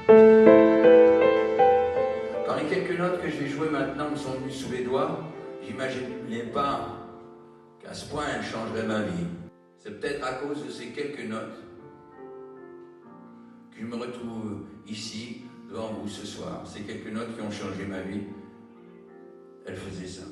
Quand les quelques notes que je vais jouer maintenant me sont venues sous les doigts, j'imaginais pas qu'à ce point elles changeraient ma vie. C'est peut-être à cause de ces quelques notes que je me retrouve ici, devant vous ce soir. Ces quelques notes qui ont changé ma vie, elles faisaient ça.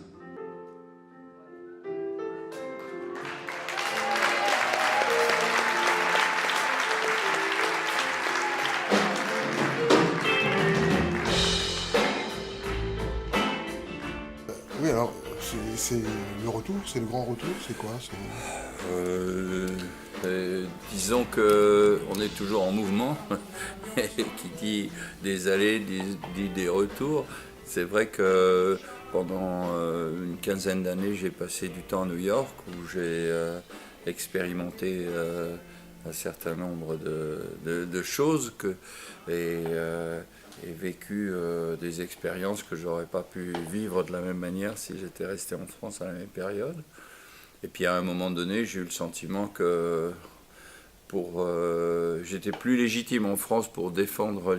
Oui, alors, c'est le retour, c'est le grand retour, c'est quoi? Disons qu'on est toujours en mouvement, qui dit des allées, dit des retours. C'est vrai que pendant une quinzaine d'années, j'ai passé du temps à New York, où j'ai expérimenté un certain nombre de choses et vécu des expériences que j'aurais pas pu vivre de la même manière si j'étais resté en France à la même période. Et puis à un moment donné, j'ai eu le sentiment que j'étais plus légitime en France pour défendre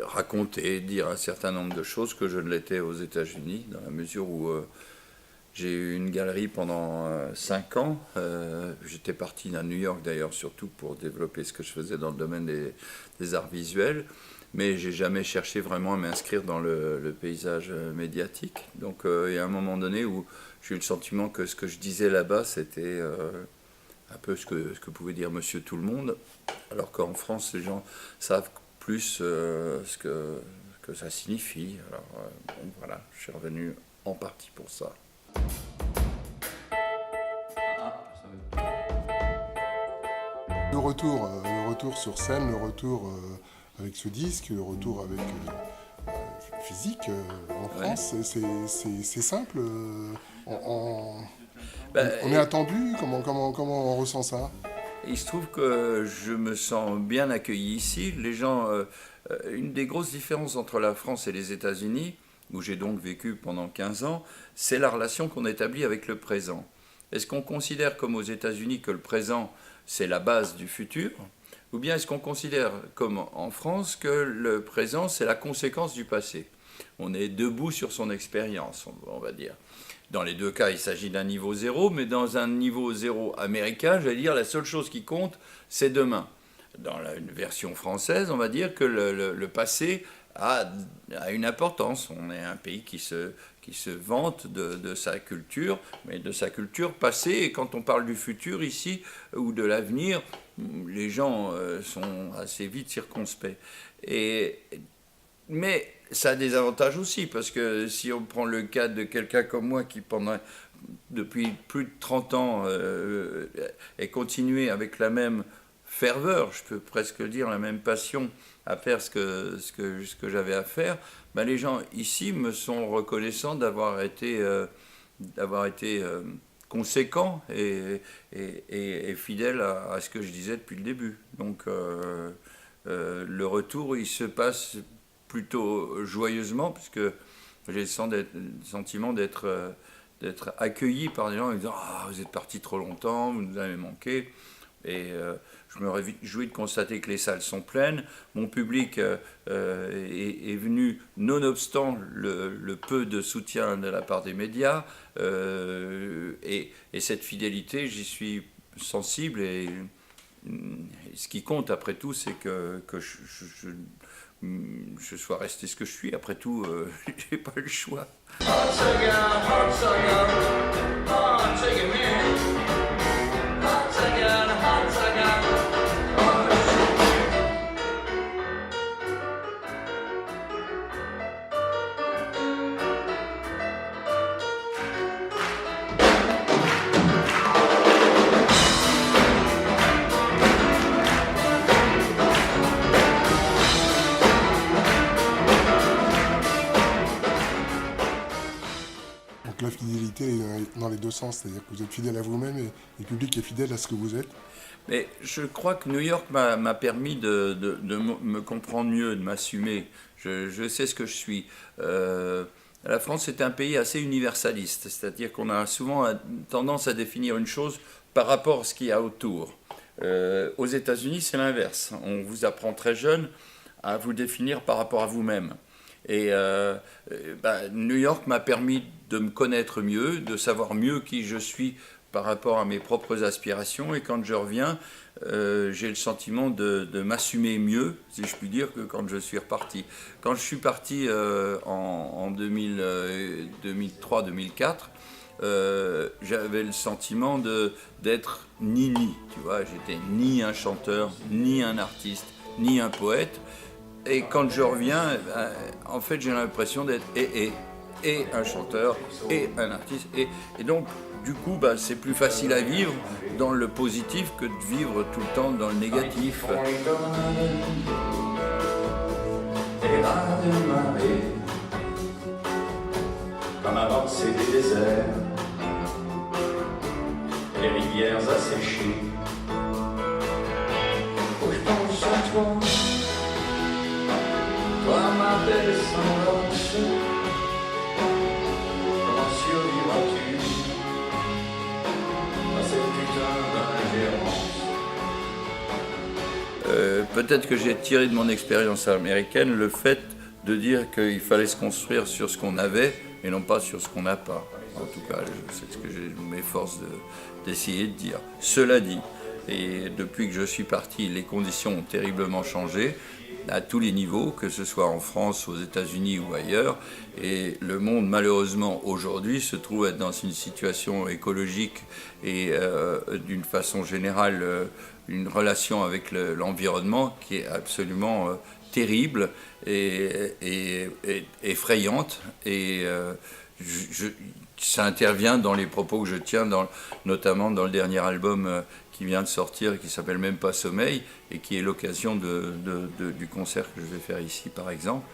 raconter, dire un certain nombre de choses que je ne l'étais aux États-Unis, dans la mesure où j'ai eu une galerie pendant 5 ans. J'étais parti à New York d'ailleurs, surtout pour développer ce que je faisais dans le domaine des arts visuels. Mais j'ai jamais cherché vraiment à m'inscrire dans le paysage médiatique. Donc il y a un moment donné où j'ai eu le sentiment que ce que je disais là-bas, c'était un peu ce que pouvait dire Monsieur Tout-le-Monde, alors qu'en France, les gens savent plus ce que ça signifie. Alors bon, voilà, je suis revenu en partie pour ça. Le retour sur scène, le retour avec ce disque, le retour avec physique en France, c'est simple. On est attendu. Comment on ressent ça? Il se trouve que je me sens bien accueilli ici. Les gens, une des grosses différences entre la France et les États-Unis, où j'ai donc vécu pendant 15 ans, c'est la relation qu'on établit avec le présent. Est-ce qu'on considère comme aux États-Unis que le présent, c'est la base du futur? Ou bien est-ce qu'on considère, comme en France, que le présent, c'est la conséquence du passé? On est debout sur son expérience, on va dire. Dans les deux cas, il s'agit d'un niveau zéro, mais dans un niveau zéro américain, j'allais dire, la seule chose qui compte, c'est demain. Dans une version française, on va dire que le passé a une importance. On est un pays qui se vante de sa culture, mais de sa culture passée. Et quand on parle du futur ici, ou de l'avenir, les gens sont assez vite circonspects. Mais ça a des avantages aussi, parce que si on prend le cas de quelqu'un comme moi qui, depuis plus de 30 ans, est continué avec la même ferveur, je peux presque dire la même passion à faire ce que j'avais à faire, ben les gens ici me sont reconnaissants d'avoir été conséquents et fidèles à ce que je disais depuis le début. Donc le retour, il se passe plutôt joyeusement, puisque j'ai le sentiment d'être accueilli par des gens en disant « Ah, vous êtes parti trop longtemps, vous nous avez manqué ». Et je me réjouis de constater que les salles sont pleines. Mon public est venu, nonobstant le peu de soutien de la part des médias. Et cette fidélité, j'y suis sensible. Et ce qui compte, après tout, c'est que je sois resté ce que je suis. Après tout, j'ai pas le choix. La fidélité est dans les deux sens, c'est-à-dire que vous êtes fidèle à vous-même et le public est fidèle à ce que vous êtes. Mais je crois que New York m'a permis de me comprendre mieux, de m'assumer. Je sais ce que je suis. La France est un pays assez universaliste, c'est-à-dire qu'on a souvent tendance à définir une chose par rapport à ce qu'il y a autour. Aux États-Unis, c'est l'inverse. On vous apprend très jeune à vous définir par rapport à vous-même. Et New York m'a permis de me connaître mieux, de savoir mieux qui je suis par rapport à mes propres aspirations. Et quand je reviens, j'ai le sentiment de m'assumer mieux, si je puis dire, que quand je suis reparti. Quand je suis parti en 2003-2004, j'avais le sentiment d'être ni, tu vois, j'étais ni un chanteur, ni un artiste, ni un poète. Et quand je reviens, en fait, j'ai l'impression d'être et un chanteur, et un artiste. Et donc, du coup, c'est plus facile à vivre dans le positif que de vivre tout le temps dans le négatif. Comme avancer des déserts, les rivières asséchées. Oh, je pense à toi, toi ma belle semblance. Comment survivras-tu à cette putain d'ingérence? Peut-être que j'ai tiré de mon expérience américaine le fait de dire qu'il fallait se construire sur ce qu'on avait et non pas sur ce qu'on n'a pas. En tout cas, c'est ce que je m'efforce d'essayer de dire. Cela dit, et depuis que je suis parti, les conditions ont terriblement changé à tous les niveaux, que ce soit en France, aux États-Unis ou ailleurs. Et le monde, malheureusement, aujourd'hui, se trouve être dans une situation écologique et d'une façon générale, une relation avec l'environnement qui est absolument terrible et effrayante. Et ça intervient dans les propos que je tiens, notamment dans le dernier album qui vient de sortir, qui s'appelle Même pas Sommeil, et qui est l'occasion du concert que je vais faire ici, par exemple,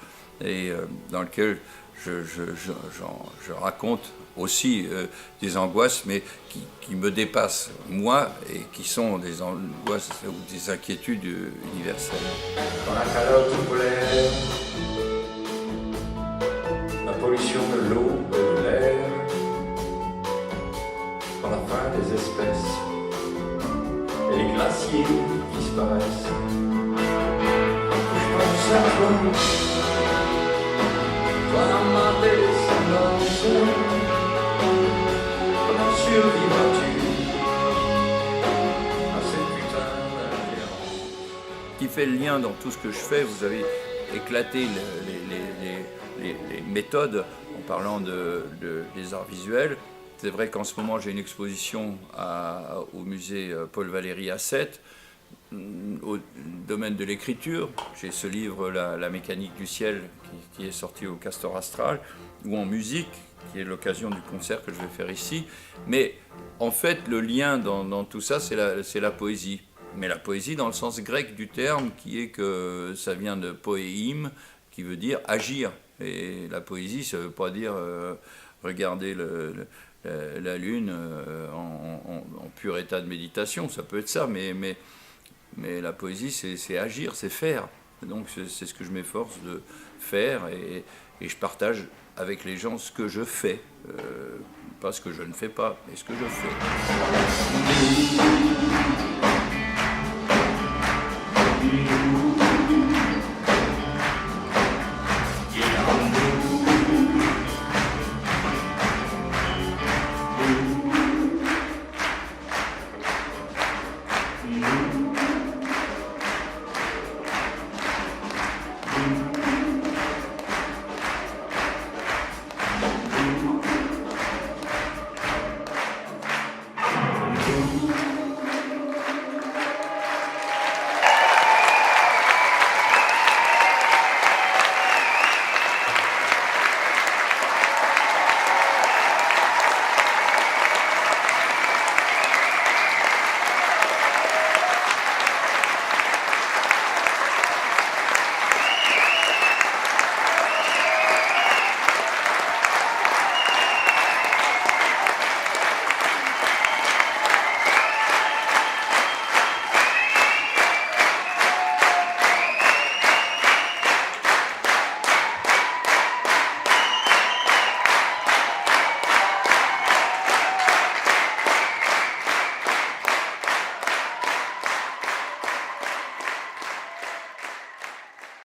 et dans lequel je raconte aussi des angoisses, mais qui me dépassent, moi, et qui sont des angoisses ou des inquiétudes universelles. Dans la calotte polaire, la pollution de l'eau et de l'air, dans la fin des espèces, et les glaciers qui disparaissent. Je pense à toi, toi ma belle semblance. Comment survivras-tu à cette putain d'ingérence? Qui fait le lien dans tout ce que je fais. Vous avez éclaté les méthodes en parlant des arts visuels. C'est vrai qu'en ce moment, j'ai une exposition au musée Paul Valéry à Sète, au domaine de l'écriture. J'ai ce livre, La mécanique du ciel, qui est sorti au Castor Astral, ou en musique, qui est l'occasion du concert que je vais faire ici. Mais en fait, le lien dans tout ça, c'est la poésie. Mais la poésie dans le sens grec du terme, qui est que ça vient de poéim, qui veut dire agir. Et la poésie, ça ne veut pas dire regarder la lune en pur état de méditation. Ça peut être ça, mais la poésie, c'est agir, c'est faire. Donc c'est ce que je m'efforce de faire, et je partage avec les gens ce que je fais. Pas ce que je ne fais pas, mais ce que je fais. You